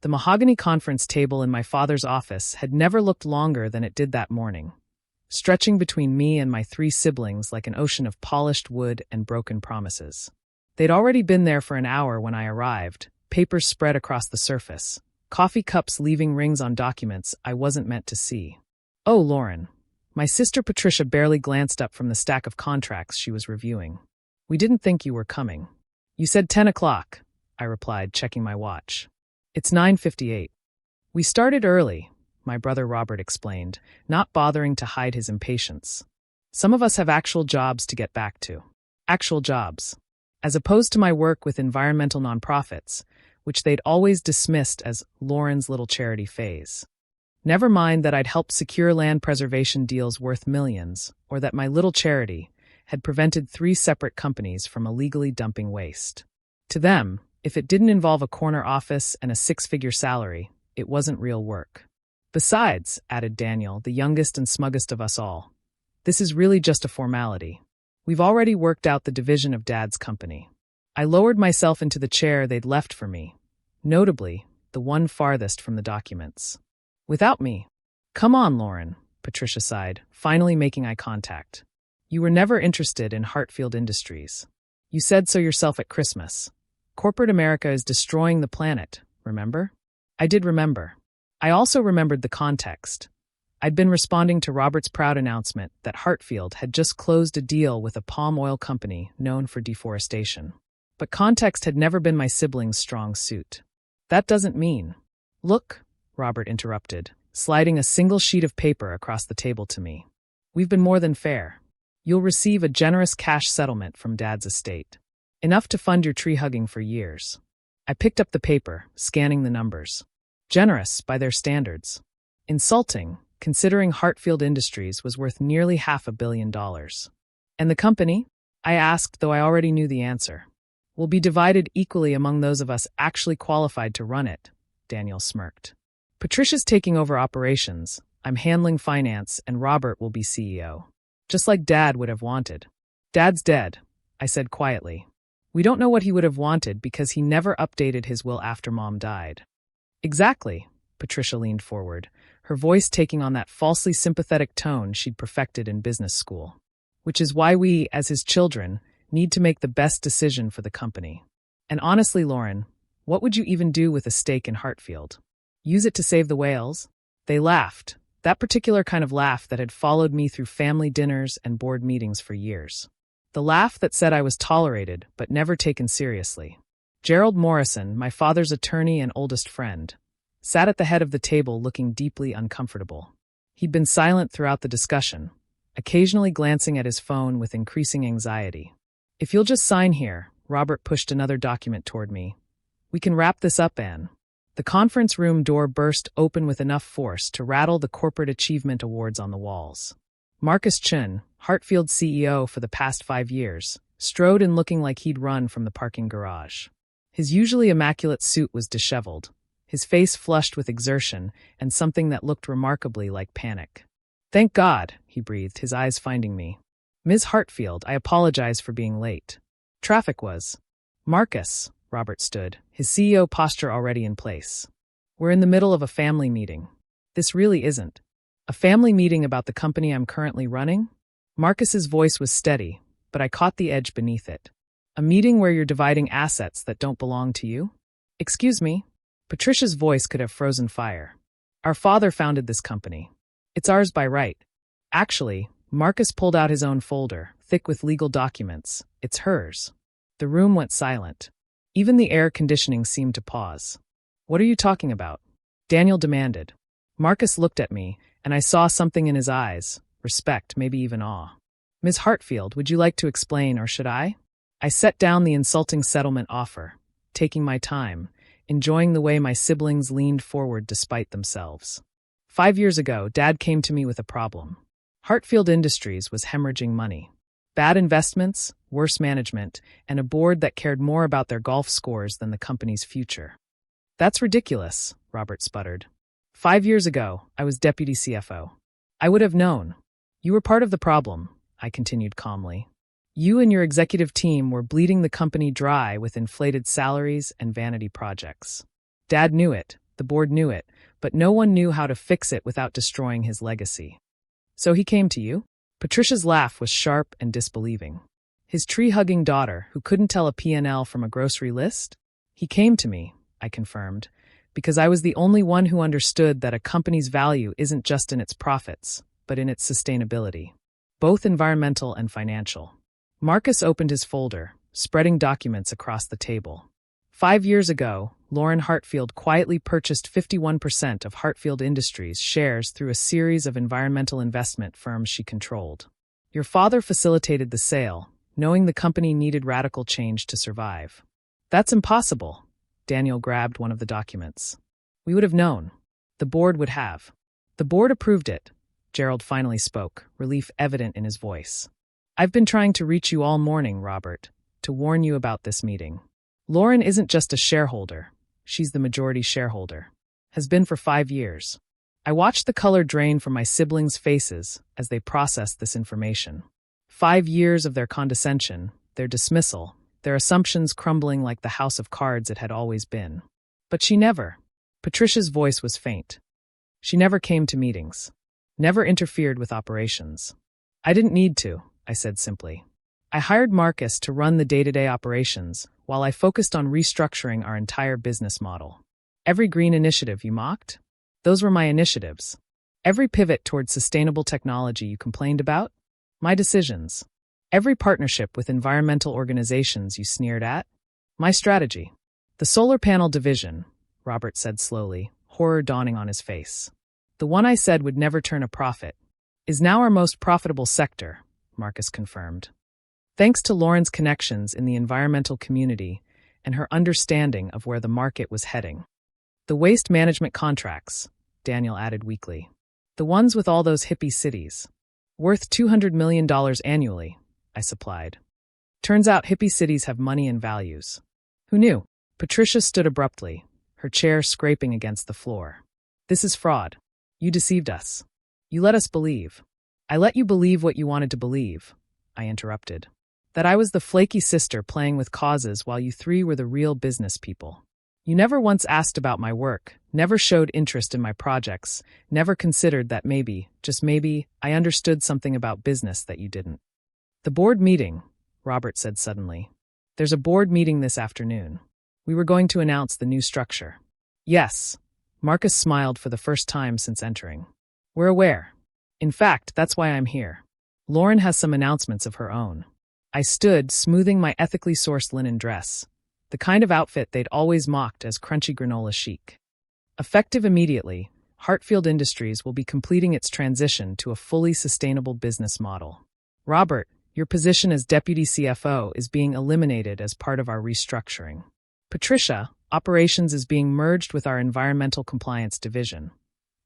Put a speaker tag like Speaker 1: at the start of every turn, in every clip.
Speaker 1: The mahogany conference table in my father's office had never looked longer than it did that morning, stretching between me and my 3 siblings like an ocean of polished wood and broken promises. They'd already been there for an hour when I arrived, papers spread across the surface, coffee cups leaving rings on documents I wasn't meant to see. "Oh, Lauren." My sister Patricia barely glanced up from the stack of contracts she was reviewing. "We didn't think you were coming." "You said 10 o'clock, I replied, checking my watch. "It's 9:58. "We started early," my brother Robert explained, not bothering to hide his impatience. "Some of us have actual jobs to get back to." Actual jobs. As opposed to my work with environmental nonprofits, which they'd always dismissed as Lauren's little charity phase. Never mind that I'd helped secure land preservation deals worth millions, or that my little charity had prevented 3 separate companies from illegally dumping waste. To them, if it didn't involve a corner office and a 6-figure salary, it wasn't real work. "Besides," added Daniel, the youngest and smuggest of us all, "this is really just a formality. We've already worked out the division of Dad's company." I lowered myself into the chair they'd left for me, notably, the one farthest from the documents. "Without me." "Come on, Lauren," Patricia sighed, finally making eye contact. "You were never interested in Hartfield Industries. You said so yourself at Christmas. Corporate America is destroying the planet, remember?" I did remember. I also remembered the context. I'd been responding to Robert's proud announcement that Hartfield had just closed a deal with a palm oil company known for deforestation. But context had never been my sibling's strong suit. "That doesn't mean—" "Look," Robert interrupted, sliding a single sheet of paper across the table to me. "We've been more than fair. You'll receive a generous cash settlement from Dad's estate. Enough to fund your tree hugging for years." I picked up the paper, scanning the numbers. Generous, by their standards. Insulting, considering Hartfield Industries was worth nearly $500 million. "And the company?" I asked, though I already knew the answer. "Will be divided equally among those of us actually qualified to run it," Daniel smirked. "Patricia's taking over operations, I'm handling finance, and Robert will be CEO. Just like Dad would have wanted." "Dad's dead," I said quietly. "We don't know what he would have wanted because he never updated his will after Mom died." "Exactly," Patricia leaned forward, her voice taking on that falsely sympathetic tone she'd perfected in business school. "Which is why we, as his children, need to make the best decision for the company. And honestly, Lauren, what would you even do with a stake in Hartfield? Use it to save the whales?" They laughed, that particular kind of laugh that had followed me through family dinners and board meetings for years. The laugh that said I was tolerated but never taken seriously. Gerald Morrison, my father's attorney and oldest friend, sat at the head of the table looking deeply uncomfortable. He'd been silent throughout the discussion, occasionally glancing at his phone with increasing anxiety. "If you'll just sign here," Robert pushed another document toward me. "We can wrap this up, Anne." The conference room door burst open with enough force to rattle the corporate achievement awards on the walls. Marcus Chun, Hartfield's CEO for the past 5 years, strode in looking like he'd run from the parking garage. His usually immaculate suit was disheveled, his face flushed with exertion and something that looked remarkably like panic. "Thank God," he breathed, his eyes finding me. "Ms. Hartfield, I apologize for being late. Traffic was—" "Marcus," Robert stood, his CEO posture already in place. "We're in the middle of a family meeting. This really isn't a family meeting about the company I'm currently running." Marcus's voice was steady, but I caught the edge beneath it. "A meeting where you're dividing assets that don't belong to you?" "Excuse me?" Patricia's voice could have frozen fire. "Our father founded this company. It's ours by right. Actually," Marcus pulled out his own folder, thick with legal documents. "It's hers." The room went silent. Even the air conditioning seemed to pause. "What are you talking about?" Daniel demanded. Marcus looked at me, and I saw something in his eyes, respect, maybe even awe. "Ms. Hartfield, would you like to explain, or should I?" I set down the insulting settlement offer, taking my time, enjoying the way my siblings leaned forward despite themselves. 5 years ago, Dad came to me with a problem. Hartfield Industries was hemorrhaging money. Bad investments, worse management, and a board that cared more about their golf scores than the company's future. "That's ridiculous," Robert sputtered. 5 years ago, I was deputy CFO. I would have known. "You were part of the problem," I continued calmly. "You and your executive team were bleeding the company dry with inflated salaries and vanity projects. Dad knew it, The board knew it, but no one knew how to fix it without destroying his legacy. So he came to you? Patricia's laugh was sharp and disbelieving. His tree-hugging daughter, who couldn't tell a P&L from a grocery list? He came to me, I confirmed, because I was the only one who understood that a company's value isn't just in its profits, but in its sustainability, both environmental and financial. Marcus opened his folder, spreading documents across the table. 5 years ago, Lauren Hartfield quietly purchased 51% of Hartfield Industries shares through a series of environmental investment firms she controlled. Your father facilitated the sale, knowing the company needed radical change to survive. That's impossible. Daniel grabbed one of the documents. We would have known. The board would have. The board approved it. Gerald finally spoke, relief evident in his voice. I've been trying to reach you all morning, Robert, to warn you about this meeting. Lauren isn't just a shareholder. She's the majority shareholder. Has been for 5 years. I watched the color drain from my siblings' faces as they processed this information. 5 years of their condescension, their dismissal, their assumptions crumbling like the house of cards it had always been. But she never. Patricia's voice was faint. She never came to meetings. Never interfered with operations. I didn't need to, I said simply. I hired Marcus to run the day-to-day operations while I focused on restructuring our entire business model. Every green initiative you mocked? Those were my initiatives. Every pivot towards sustainable technology you complained about? My decisions. Every partnership with environmental organizations you sneered at? My strategy. The solar panel division, Robert said slowly, horror dawning on his face. The one I said would never turn a profit, is now our most profitable sector, Marcus confirmed. Thanks to Lauren's connections in the environmental community and her understanding of where the market was heading. The waste management contracts, Daniel added weakly. The ones with all those hippie cities. Worth $200 million annually, I supplied. Turns out hippie cities have money and values. Who knew? Patricia stood abruptly, her chair scraping against the floor. This is fraud. You deceived us. You let us believe. I let you believe what you wanted to believe, I interrupted. That I was the flaky sister playing with causes while you three were the real business people. You never once asked about my work, never showed interest in my projects, never considered that maybe, just maybe, I understood something about business that you didn't. The board meeting, Robert said suddenly. There's a board meeting this afternoon. We were going to announce the new structure. Yes. Marcus smiled for the first time since entering. We're aware. In fact, that's why I'm here. Lauren has some announcements of her own. I stood, smoothing my ethically sourced linen dress, the kind of outfit they'd always mocked as crunchy granola chic. Effective immediately, Hartfield Industries will be completing its transition to a fully sustainable business model. Robert, your position as Deputy CFO is being eliminated as part of our restructuring. Patricia, operations is being merged with our environmental compliance division.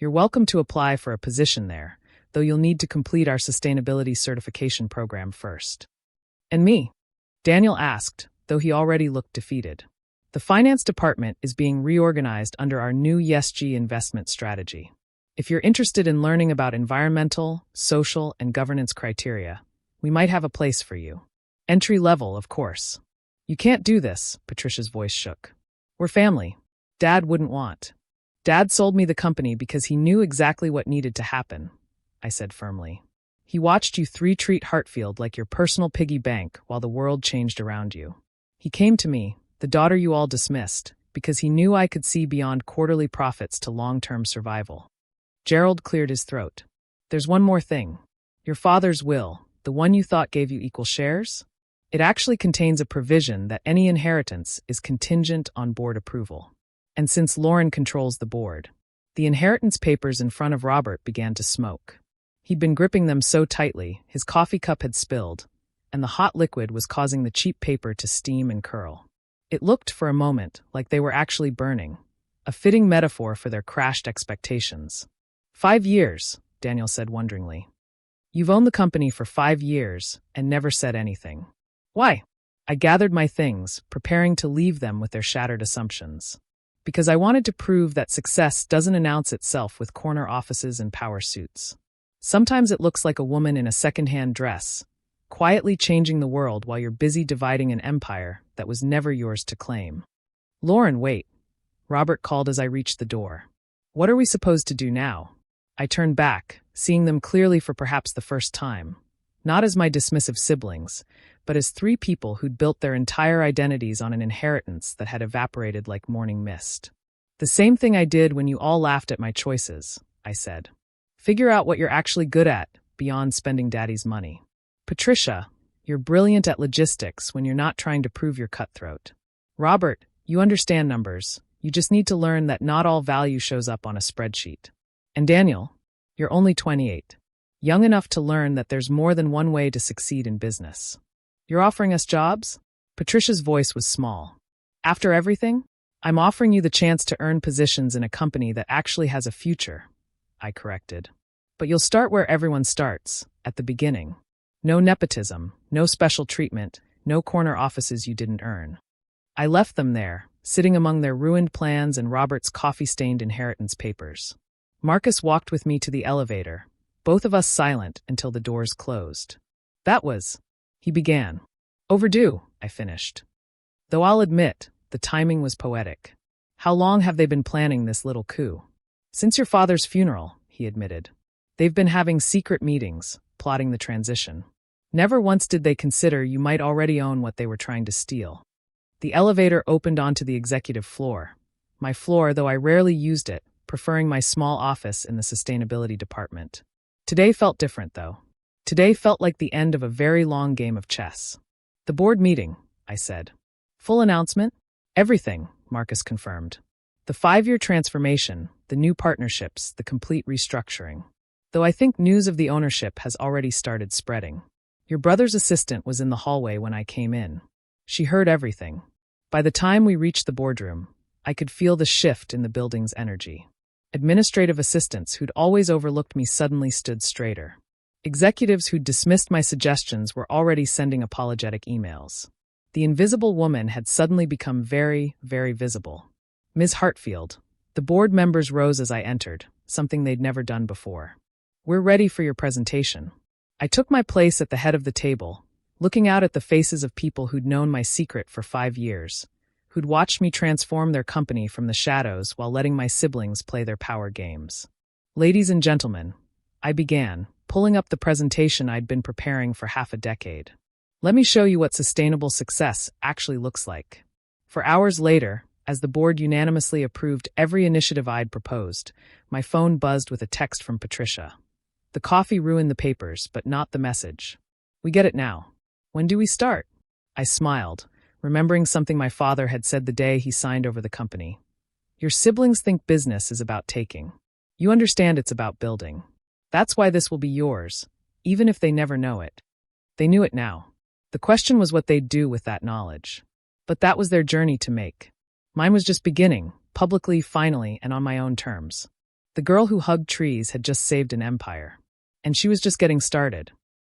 Speaker 1: You're welcome to apply for a position there, though you'll need to complete our sustainability certification program first. And me? Daniel asked, though he already looked defeated. The finance department is being reorganized under our new ESG investment strategy. If you're interested in learning about environmental, social, and governance criteria, we might have a place for you. Entry level, of course. You can't do this, Patricia's voice shook. We're family. Dad wouldn't want. Dad sold me the company because he knew exactly what needed to happen, I said firmly. He watched you three treat Hartfield like your personal piggy bank while the world changed around you. He came to me, the daughter you all dismissed, because he knew I could see beyond quarterly profits to long-term survival. Gerald cleared his throat. There's one more thing. Your father's will, the one you thought gave you equal shares? It actually contains a provision that any inheritance is contingent on board approval. And since Lauren controls the board, the inheritance papers in front of Robert began to smoke. He'd been gripping them so tightly, his coffee cup had spilled, and the hot liquid was causing the cheap paper to steam and curl. It looked for a moment like they were actually burning, a fitting metaphor for their crashed expectations. 5 years, Daniel said wonderingly. You've owned the company for 5 years and never said anything. Why? I gathered my things, preparing to leave them with their shattered assumptions. Because I wanted to prove that success doesn't announce itself with corner offices and power suits. Sometimes it looks like a woman in a second-hand dress, quietly changing the world while you're busy dividing an empire that was never yours to claim. Lauren, wait. Robert called as I reached the door. What are we supposed to do now? I turned back, seeing them clearly for perhaps the first time. Not as my dismissive siblings, but as three people who'd built their entire identities on an inheritance that had evaporated like morning mist. The same thing I did when you all laughed at my choices, I said. Figure out what you're actually good at, beyond spending Daddy's money. Patricia, you're brilliant at logistics when you're not trying to prove you're cutthroat. Robert, you understand numbers. You just need to learn that not all value shows up on a spreadsheet. And Daniel, you're only 28. Young enough to learn that there's more than one way to succeed in business. You're offering us jobs? Patricia's voice was small. After everything? I'm offering you the chance to earn positions in a company that actually has a future, I corrected. But you'll start where everyone starts, at the beginning. No nepotism, no special treatment, no corner offices you didn't earn. I left them there, sitting among their ruined plans and Robert's coffee-stained inheritance papers. Marcus walked with me to the elevator, both of us silent until the doors closed. He began. Overdue, I finished. Though I'll admit, the timing was poetic. How long have they been planning this little coup? Since your father's funeral, he admitted. They've been having secret meetings, plotting the transition. Never once did they consider you might already own what they were trying to steal. The elevator opened onto the executive floor. My floor, though I rarely used it, preferring my small office in the sustainability department. Today felt different, though. Today felt like the end of a very long game of chess. The board meeting, I said. Full announcement? Everything, Marcus confirmed. The 5-year transformation, the new partnerships, the complete restructuring. Though I think news of the ownership has already started spreading. Your brother's assistant was in the hallway when I came in. She heard everything. By the time we reached the boardroom, I could feel the shift in the building's energy. Administrative assistants who'd always overlooked me suddenly stood straighter. Executives who'd dismissed my suggestions were already sending apologetic emails. The invisible woman had suddenly become very, very visible. Ms. Hartfield. The board members rose as I entered, something they'd never done before. We're ready for your presentation. I took my place at the head of the table, looking out at the faces of people who'd known my secret for 5 years, who'd watched me transform their company from the shadows while letting my siblings play their power games. Ladies and gentlemen, I began, pulling up the presentation I'd been preparing for half a decade. Let me show you what sustainable success actually looks like. For hours later, as the board unanimously approved every initiative I'd proposed, my phone buzzed with a text from Patricia. The coffee ruined the papers, but not the message. We get it now. When do we start? I smiled, remembering something my father had said the day he signed over the company. Your siblings think business is about taking. You understand it's about building. That's why this will be yours, even if they never know it. They knew it now. The question was what they'd do with that knowledge. But that was their journey to make. Mine was just beginning, publicly, finally, and on my own terms. The girl who hugged trees had just saved an empire. And she was just getting started.